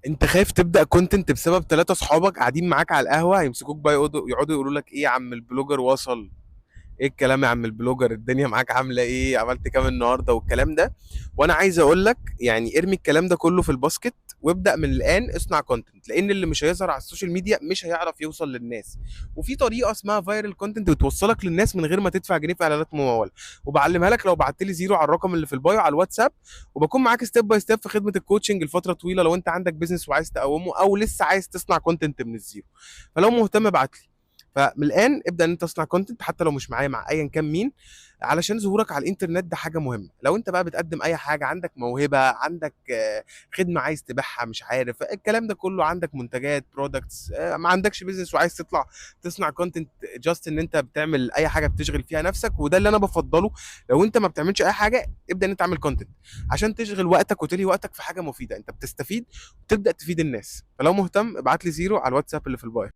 انت خايف تبدا كونتنت بسبب ثلاثة اصحابك قاعدين معاك على القهوه يمسكوك بقى يقعدوا يقولوا لك ايه يا عم البلوجر وصل، ايه الكلام يا عم البلوجر، الدنيا معاك عامله ايه، عملت كام النهارده والكلام ده. وانا عايز اقول لك يعني ارمي الكلام ده كله في الباسكت وابدا من الان اصنع كونتنت، لان اللي مش هيظهر على السوشيال ميديا مش هيعرف يوصل للناس. وفي طريقه اسمها فايرال كونتنت بتوصلك للناس من غير ما تدفع جنيه في اعلانات مموله، وبعلمها لك لو بعت لي زيرو على الرقم اللي في البايو على الواتساب. وبكون معاك ستيب باي ستيب في خدمه الكوتشنج لفتره طويله لو انت عندك بيزنس وعايز تقومه او لسه عايز تصنع كونتنت من الزيرو. فلو مهتم ابعت لي. فمن الان ابدا ان انت تصنع كونتنت حتى لو مش معايا، مع ايا كان مين، علشان ظهورك على الانترنت ده حاجه مهمه. لو انت بقى بتقدم اي حاجه، عندك موهبه، عندك خدمه عايز تبيعها، مش عارف الكلام ده كله، عندك منتجات برودكتس، ما عندكش بيزنس وعايز تطلع تصنع كونتنت جاست ان انت بتعمل اي حاجه بتشغل فيها نفسك، وده اللي انا بفضله. لو انت ما بتعملش اي حاجه ابدا ان انت تعمل كونتنت عشان تشغل وقتك وتلهي وقتك في حاجه مفيده، انت بتستفيد وتبدا تفيد الناس. فلو مهتم ابعت لي زيرو على الواتساب اللي في البايو.